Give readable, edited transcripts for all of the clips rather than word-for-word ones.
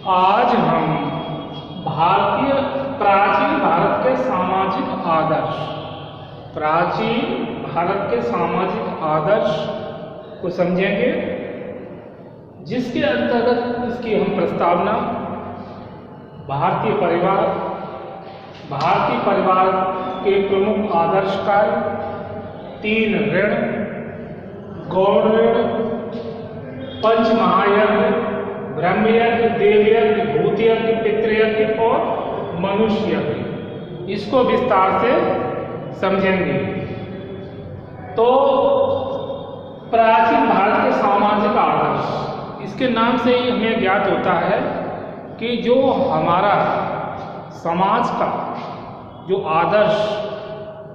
आज हम प्राचीन भारत के सामाजिक आदर्श, को समझेंगे, जिसके अंतर्गत इसकी हम प्रस्तावना भारतीय परिवार के प्रमुख आदर्श कार्य, 3 ऋण, गौण ऋण, पंच महायज्ञ, ब्रह्मयज्ञ, देवयज्ञ, भूतयज्ञ, पितृयज्ञ और मनुष्य यज्ञ, इसको विस्तार से समझेंगे। तो प्राचीन भारत के सामाजिक आदर्श, इसके नाम से ही हमें ज्ञात होता है कि जो हमारा समाज का जो आदर्श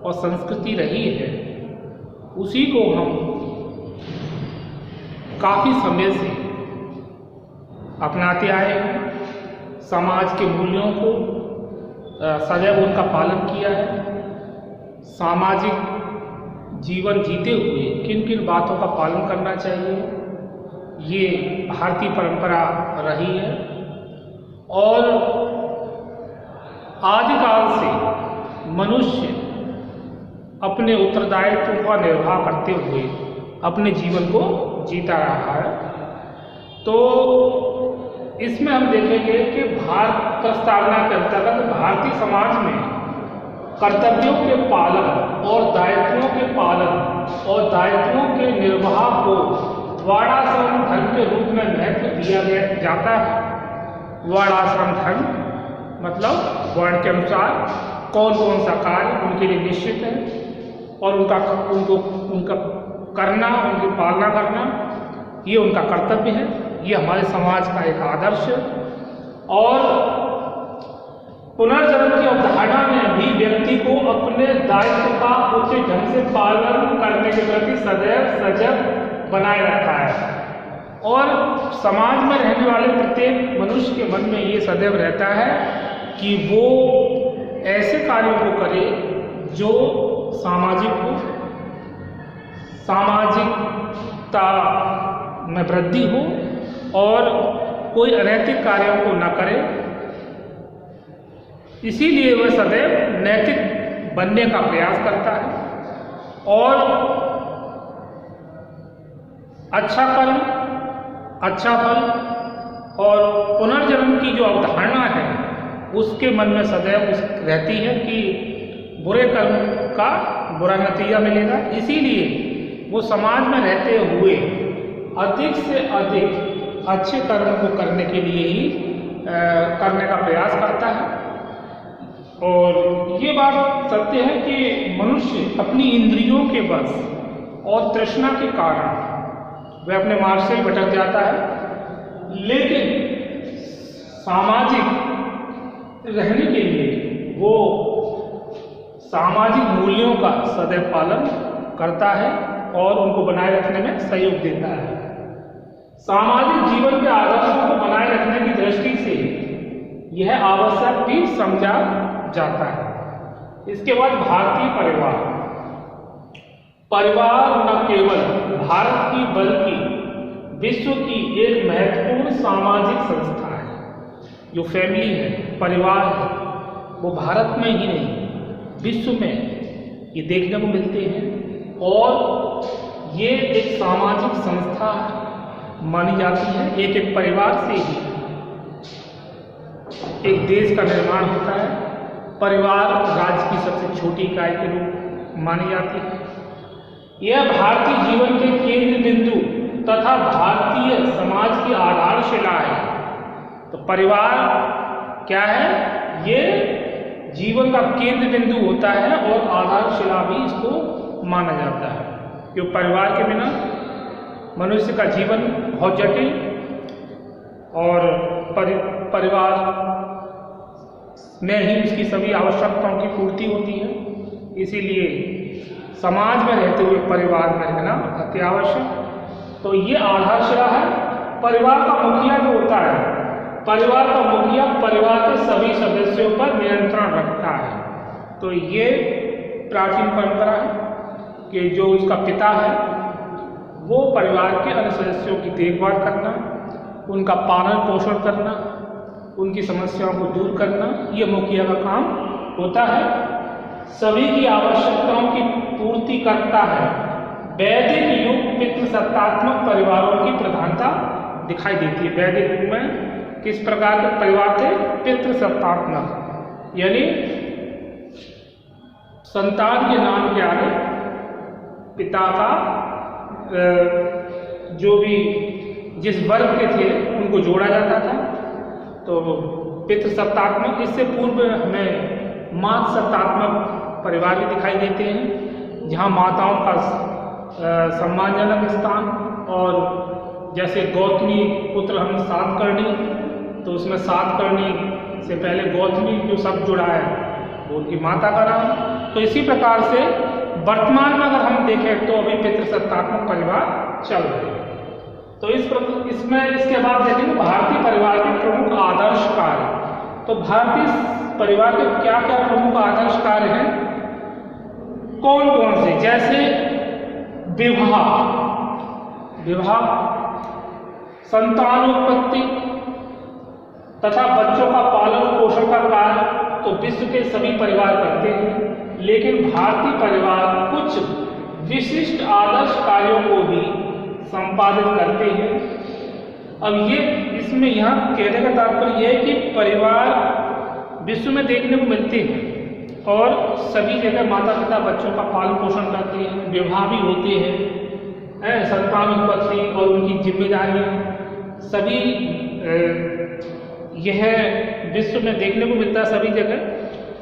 और संस्कृति रही है, उसी को हम काफ़ी समय से अपनाते आए हैं। समाज के मूल्यों को सदैव उनका पालन किया है। सामाजिक जीवन जीते हुए किन किन बातों का पालन करना चाहिए, ये भारतीय परंपरा रही है। और आदिकाल से मनुष्य अपने उत्तरदायित्व का निर्वाह करते हुए अपने जीवन को जीता रहा है। तो इसमें हम देखेंगे कि भारत प्रस्तावना के अंतर्गत भारतीय समाज में कर्तव्यों के पालन और दायित्वों के पालन और दायित्वों के निर्वाह को वर्णाश्रम धर्म के रूप में महत्व दिया जाता है। वर्णाश्रम धर्म मतलब वर्ण के अनुसार कौन कौन सा कार्य उनके लिए निश्चित है और उनका करना, उनकी पालना करना, ये उनका कर्तव्य है। ये हमारे समाज का एक आदर्श है। और पुनर्जन्म की अवधारणा में भी व्यक्ति को अपने दायित्व का उचित ढंग से पालन करने के प्रति सदैव सजग बनाए रखा है। और समाज में रहने वाले प्रत्येक मनुष्य के मन में ये सदैव रहता है कि वो ऐसे कार्यों को करे जो सामाजिक हो, सामाजिकता में वृद्धि हो और कोई अनैतिक कार्यों को न करे। इसीलिए वह सदैव नैतिक बनने का प्रयास करता है और अच्छा कर्म, अच्छा फल और पुनर्जन्म की जो अवधारणा है उसके मन में सदैव रहती है कि बुरे कर्म का बुरा नतीजा मिलेगा। इसीलिए वो समाज में रहते हुए अधिक से अधिक अच्छे कर्म को करने के लिए ही करने का प्रयास करता है। और ये बात सत्य है कि मनुष्य अपनी इंद्रियों के बस और तृष्णा के कारण वह अपने मार्ग से भटक जाता है। लेकिन सामाजिक रहने के लिए वो सामाजिक मूल्यों का सदैव पालन करता है और उनको बनाए रखने में सहयोग देता है। सामाजिक जीवन के आदर्शों को बनाए रखने की दृष्टि से यह आवश्यक भी समझा जाता है। इसके बाद भारतीय परिवार न केवल भारत की बल्कि विश्व की एक महत्वपूर्ण सामाजिक संस्था है। जो फैमिली है, परिवार है, वो भारत में ही नहीं विश्व में ये देखने को मिलते हैं और ये एक सामाजिक संस्था मानी जाती है। एक परिवार से ही एक देश का निर्माण होता है। परिवार राज्य की सबसे छोटी इकाई के रूप मानी जाती है। यह भारतीय जीवन के केंद्र बिंदु तथा भारतीय समाज की आधारशिला है। तो परिवार क्या है? ये जीवन का केंद्र बिंदु होता है और आधारशिला भी इसको माना जाता है। क्योंकि परिवार के बिना मनुष्य का जीवन बहुत जटिल और परिवार में ही उसकी सभी आवश्यकताओं की पूर्ति होती है। इसीलिए समाज में रहते हुए परिवार में रहना अति आवश्यक। तो ये आधारशिला है। परिवार का मुखिया जो होता है, परिवार का मुखिया परिवार के सभी सदस्यों पर नियंत्रण रखता है। तो ये प्राचीन परंपरा है कि जो उसका पिता है वो परिवार के अन्य सदस्यों की देखभाल करना, उनका पालन पोषण करना उनकी समस्याओं को दूर करना, ये मुखिया का काम होता है। सभी की आवश्यकताओं की पूर्ति करता है। वैदिक युग पितृसत्तात्मक परिवारों की प्रधानता दिखाई देती है। वैदिक युग में किस प्रकार के परिवार थे? पितृसत्तात्मक, यानी संतान के नाम के आगे पिता का जो भी जिस वर्ग के थे उनको जोड़ा जाता था, तो पितृसत्तात्मक। इससे पूर्व हमें मातृसत्तात्मक परिवार भी दिखाई देते हैं, जहाँ माताओं का सम्मानजनक स्थान, और जैसे गौतमी पुत्र हम सातकर्णी, तो उसमें सातकर्णी से पहले गौतमी जो शब्द जुड़ा है वो उनकी माता का नाम। तो इसी प्रकार से वर्तमान में अगर हम देखें तो अभी पितृसत्तात्मक परिवार चल रहे हैं। तो इसमें इसके बाद देखेंगे भारतीय परिवार के प्रमुख आदर्श कार्य। तो भारतीय परिवार के क्या क्या प्रमुख आदर्श कार्य हैं, कौन कौन से? जैसे विवाह, संतानोत्पत्ति तथा बच्चों का पालन पोषण का कार्य तो विश्व के सभी परिवार करते हैं, लेकिन भारतीय परिवार कुछ विशिष्ट आदर्श कार्यों को भी संपादित करते हैं। अब ये इसमें यहाँ कहने का तात्पर्य यह है कि परिवार विश्व में देखने को मिलते हैं और सभी जगह माता पिता बच्चों का पालन पोषण करते हैं, विवाह भी होते हैं, संतान उत्पत्ति और उनकी जिम्मेदारियाँ सभी यह विश्व में देखने को मिलता है सभी जगह।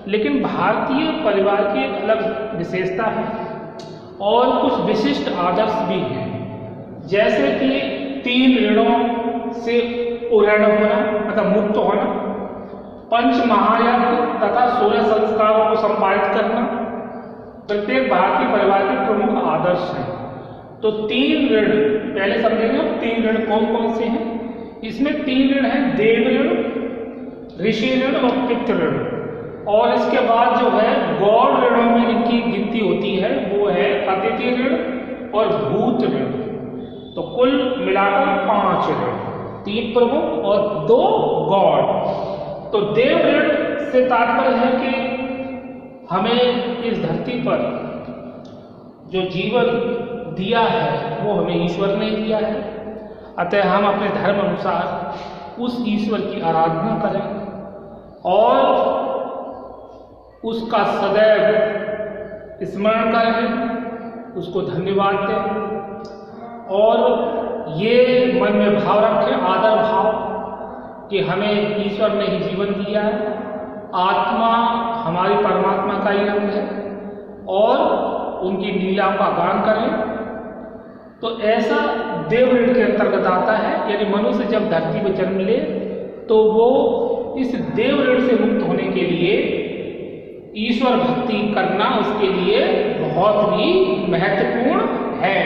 लेकिन भारतीय परिवार की एक अलग विशेषता है और कुछ विशिष्ट आदर्श भी हैं, जैसे कि 3 ऋणों से उऋण होना, मतलब मुक्त होना, 5 महायज्ञ तथा 16 संस्कारों को संपादित करना प्रत्येक भारतीय परिवार के प्रमुख आदर्श हैं। तो 3 ऋण पहले समझेंगे। 3 ऋण कौन कौन से हैं? इसमें 3 ऋण हैं, देव ऋण, ऋषि ऋण और पितृ ऋण। और इसके बाद जो है गौड़ ऋणों में जिनकी गिनती होती है वो है अतिथि ऋण और भूत ऋण। तो कुल मिलाकर 5 ऋण, 3 प्रमुख और 2 गौड़। तो देव ऋण से तात्पर्य है कि हमें इस धरती पर जो जीवन दिया है वो हमें ईश्वर ने दिया है, अतः हम अपने धर्म अनुसार उस ईश्वर की आराधना करें और उसका सदैव स्मरण करें, उसको धन्यवाद दें और ये मन में भाव रखें, आदर भाव, कि हमें ईश्वर ने ही जीवन दिया है, आत्मा हमारी परमात्मा का ही अंग है और उनकी लीला का गान करें। तो ऐसा देव ऋण के अंतर्गत आता है, यानी मनुष्य जब धरती पर जन्म ले तो वो इस देव ऋण से मुक्त होने के लिए ईश्वर भक्ति करना उसके लिए बहुत ही महत्वपूर्ण है,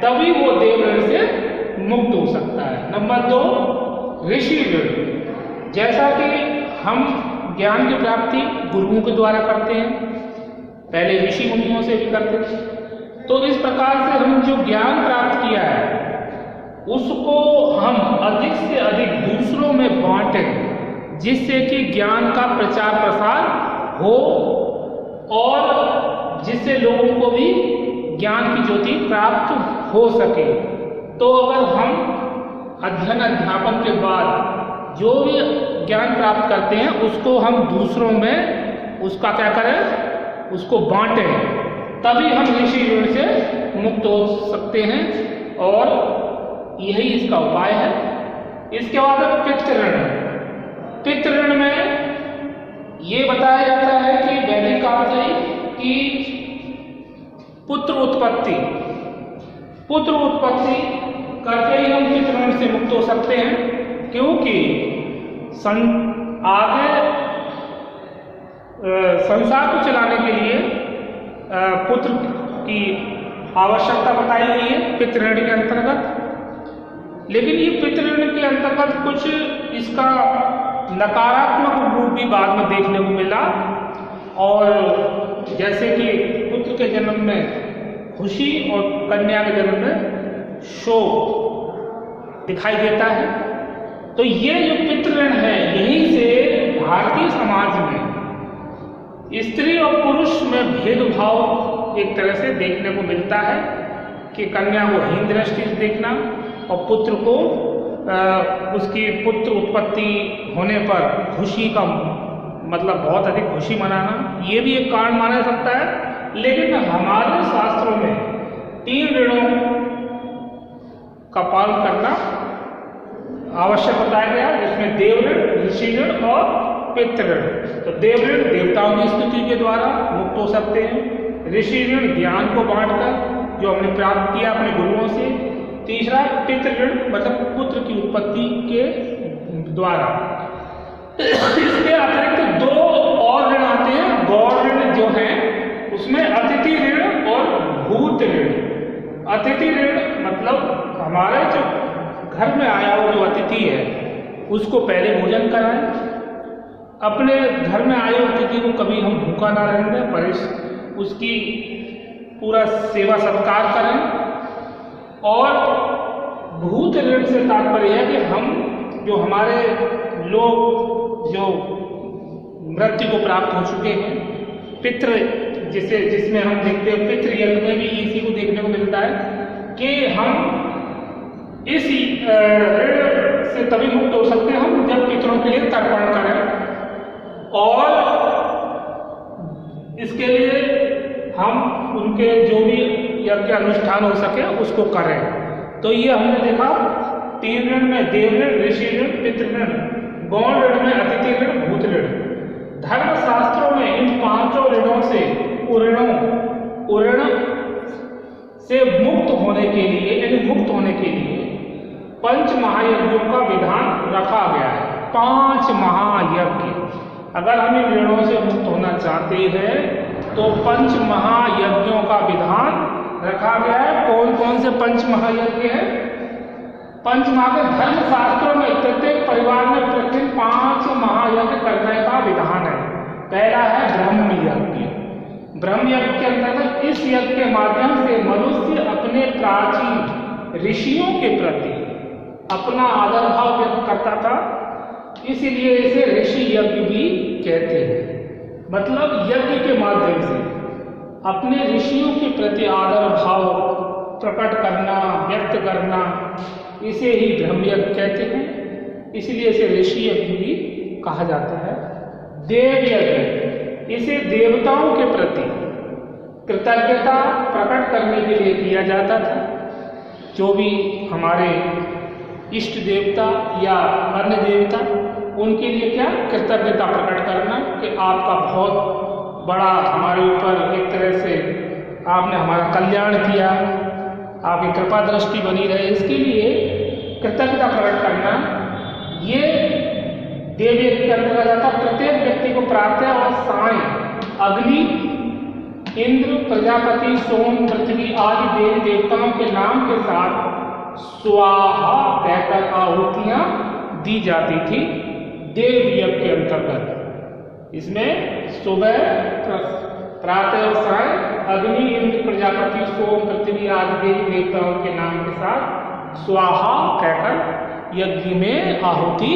तभी वो देव ऋण से मुक्त हो सकता है। नंबर 2 ऋषि ऋण। जैसा कि हम ज्ञान की प्राप्ति गुरुओं के द्वारा करते हैं, पहले ऋषि मुनियों से भी करते थे, तो इस प्रकार से हम जो ज्ञान प्राप्त किया है उसको हम अधिक से अधिक दूसरों में बांटें, जिससे कि ज्ञान का प्रचार प्रसार हो और जिससे लोगों को भी ज्ञान की ज्योति प्राप्त हो सके। तो अगर हम अध्ययन अध्यापन के बाद जो भी ज्ञान प्राप्त करते हैं उसको हम दूसरों में उसका क्या करें, उसको बांटें, तभी हम ऋषि ऋण से मुक्त हो सकते हैं और यही इसका उपाय है। इसके बाद पितृ ऋण। पितृ ऋण में ये बताया जाता है कि वैदिक काल से कि पुत्र उत्पत्ति करके ही हम पितृ ऋण से मुक्त हो सकते हैं, क्योंकि आगे संसार को चलाने के लिए पुत्र की आवश्यकता बताई गई है पितृ ऋण के अंतर्गत। लेकिन ये पितृ ऋण के अंतर्गत कुछ इसका नकारात्मक रूप भी बाद में देखने को मिला, और जैसे कि पुत्र के जन्म में खुशी और कन्या के जन्म में शोक दिखाई देता है। तो ये जो पितृ ऋण है, यहीं से भारतीय समाज में स्त्री और पुरुष में भेदभाव एक तरह से देखने को मिलता है कि कन्या को हीन दृष्टि से देखना और पुत्र को उसकी पुत्र उत्पत्ति होने पर खुशी का मतलब बहुत अधिक खुशी मनाना, ये भी एक कारण माना जा सकता है। लेकिन हमारे शास्त्रों में 3 ऋणों का पालन करना आवश्यक बताया गया, जिसमें देव ऋण, ऋषि ऋण और पितृ ऋण। तो देव ऋण देवताओं की स्तुति के द्वारा मुक्त हो सकते हैं, ऋषि ऋण ज्ञान को बांटकर जो हमने प्राप्त किया अपने गुरुओं से, तीसरा पितृ ऋण मतलब पुत्र की उत्पत्ति के द्वारा। इसके अतिरिक्त 2 और ऋण आते हैं। गौर ऋण जो है उसमें अतिथि ऋण और भूत ऋण। अतिथि ऋण मतलब हमारे जो घर में आया हुआ जो अतिथि है उसको पहले भोजन कराएं, अपने घर में आए अतिथि को कभी हम भूखा ना रहने दें, पर उसकी पूरा सेवा सत्कार करें। और भूत ऋण से तात्पर्य है कि हम जो हमारे लोग जो मृत्यु को प्राप्त हो चुके हैं, पितृ जिसमें हम देखते हैं पितृ यज्ञ में भी इसी को देखने को मिलता है कि हम इस ऋण से तभी मुक्त हो सकते हैं हम जब पितरों के लिए तर्पण करें, और इसके लिए हम उनके जो भी यज्ञ अनुष्ठान हो सके उसको करें। तो ये हमने देखा 3 ऋण में देव ऋण, ऋषि ऋण, पितृ ऋण, गौण ऋण में अतिथि ऋण, भूत ऋण। धर्मशास्त्रों में इन 5 ऋणों से उऋण से मुक्त होने के लिए यानी मुक्त होने के लिए 5 महायज्ञों का विधान रखा गया है। 5 महायज्ञ। अगर हम इन ऋणों से मुक्त होना चाहते हैं तो 5 महायज्ञों का विधान रखा गया है। कौन कौन से 5 महायज्ञ हैं? 5 महायज्ञ धर्मशास्त्रों में प्रत्येक परिवार में प्रतिदिन 5 महायज्ञ करने का विधान है। पहला है ब्रह्म यज्ञ। ब्रह्म यज्ञ के अंतर्गत इस यज्ञ के माध्यम से मनुष्य अपने प्राचीन ऋषियों के प्रति अपना आदर भाव व्यक्त करता था, इसीलिए इसे ऋषि यज्ञ भी कहते हैं। मतलब यज्ञ के माध्यम से अपने ऋषियों के प्रति आदर भाव प्रकट करना, व्यक्त करना, इसे ही ब्रह्म यज्ञ कहते हैं, इसलिए इसे ऋषि यज्ञ भी कहा जाता है। देव यज्ञ, इसे देवताओं के प्रति कृतज्ञता प्रकट करने के लिए किया जाता था। जो भी हमारे इष्ट देवता या अन्य देवता, उनके लिए क्या कृतज्ञता प्रकट करना कि आपका बहुत बड़ा हमारे ऊपर एक तरह से आपने हमारा कल्याण किया, आपकी कृपा दृष्टि बनी रहे, इसके लिए कृतज्ञता प्रकट करना ये देव यज्ञ के अंतर्गत आता। प्रत्येक व्यक्ति को प्रातः और साय अग्नि, इंद्र, प्रजापति, सोम, पृथ्वी आदि देवी देवताओं के नाम के साथ स्वाहा कहकर आहुतियां दी जाती थी देव यज्ञ के अंतर्गत। इसमें सुबह प्रातः और साय अग्नि, इंद्र, प्रजापति, सोम, पृथ्वी आदि देवी देवताओं के नाम के साथ स्वाहा कहकर यज्ञ में आहुति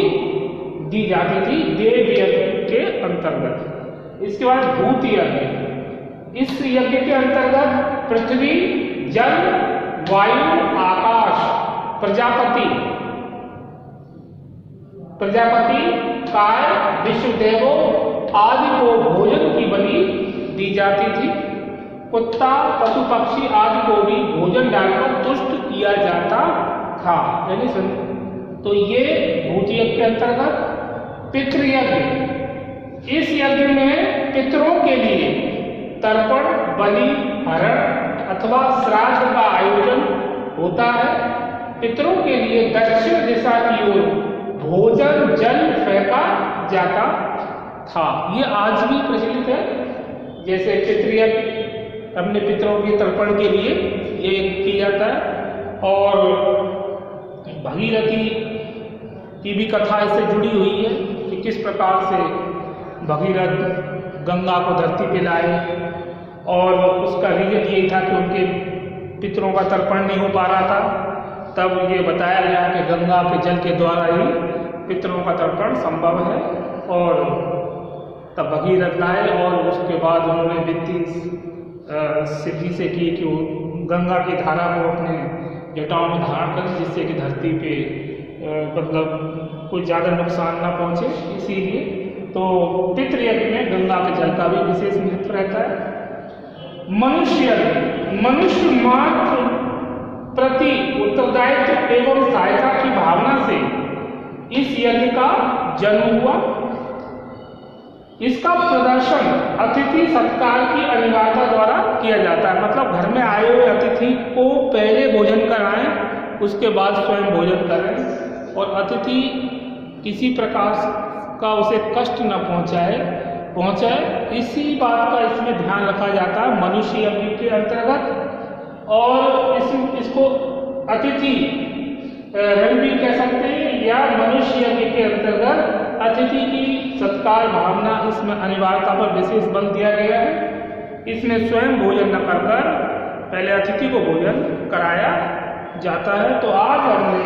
दी जाती थी देव यज्ञ के अंतर्गत। इसके बाद भूत यज्ञ। इस यज्ञ के अंतर्गत पृथ्वी, जल, वायु, आकाश, प्रजापति, काय, विश्वदेवों आदि को भोजन की बलि दी जाती थी। कुत्ता, पशु पक्षी आदि को भी भोजन डालकर तुष्ट किया जाता था। यानी तो ये भूत यज्ञ के अंतर्गत। पितृयज्ञ, इस यज्ञ में पितरों के लिए तर्पण, बलि, हरण अथवा श्राद्ध का आयोजन होता है। पितरों के लिए दक्षिण दिशा की ओर भोजन जल फेंका जाता था। ये आज भी प्रचलित है। जैसे पितृयज्ञ अपने पितरों के तर्पण के लिए ये किया जाता है। और भगीरथी की भी कथा इससे जुड़ी हुई है कि किस प्रकार से भगीरथ गंगा को धरती पे लाए, और उसका रीजन यही था कि उनके पितरों का तर्पण नहीं हो पा रहा था। तब ये बताया गया कि गंगा के जल के द्वारा ही पितरों का तर्पण संभव है। और तब भगीरथ आए और उसके बाद उन्होंने विनती सिद्धि से की कि वो गंगा की धारा को अपने जटाओं में धारण करें, जिससे कि धरती पे मतलब कोई ज़्यादा नुकसान ना पहुँचे। इसीलिए तो पितृयज्ञ में गंगा के जल का भी विशेष महत्व रहता है। मनुष्य मात्र प्रति उत्तरदायित्व एवं सहायता की भावना से इस यज्ञ का जन्म हुआ। इसका प्रदर्शन अतिथि सत्कार की अनिवार्यता द्वारा किया जाता है। मतलब घर में आए हुए अतिथि को पहले भोजन कराएं, उसके बाद स्वयं भोजन करें, और अतिथि किसी प्रकार का उसे कष्ट न पहुंचाए, इसी बात का इसमें ध्यान रखा जाता है मनुष्य यज्ञ के अंतर्गत। और इसको अतिथि ऋण भी कह सकते हैं, या मनुष्य यज्ञ के अंतर्गत अतिथि की सत्कार भावना इसमें अनिवार्यता पर विशेष बल दिया गया है। इसमें स्वयं भोजन न कर पहले अतिथि को भोजन कराया जाता है। तो आज हमने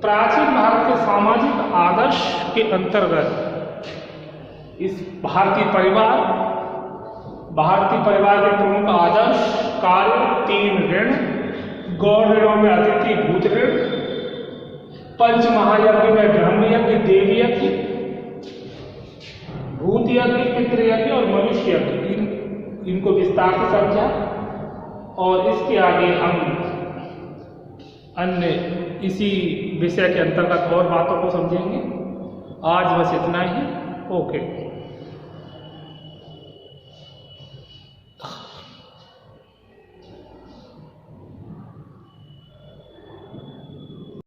प्राचीन भारत के सामाजिक आदर्श के अंतर्गत इस भारतीय परिवार के प्रमुख आदर्श कार्य 3 ऋण, गौण ऋणों में अतिथि भूत ऋण, पंच महायज्ञ में ब्रह्म यज्ञ, देव यज्ञ, भूत यज्ञ, पितृयज्ञ और मनुष्य यज्ञ, इनको विस्तार से समझा। और इसके आगे हम अन्य इसी विषय के अंतर्गत और बातों को समझेंगे। आज बस इतना ही। ओके।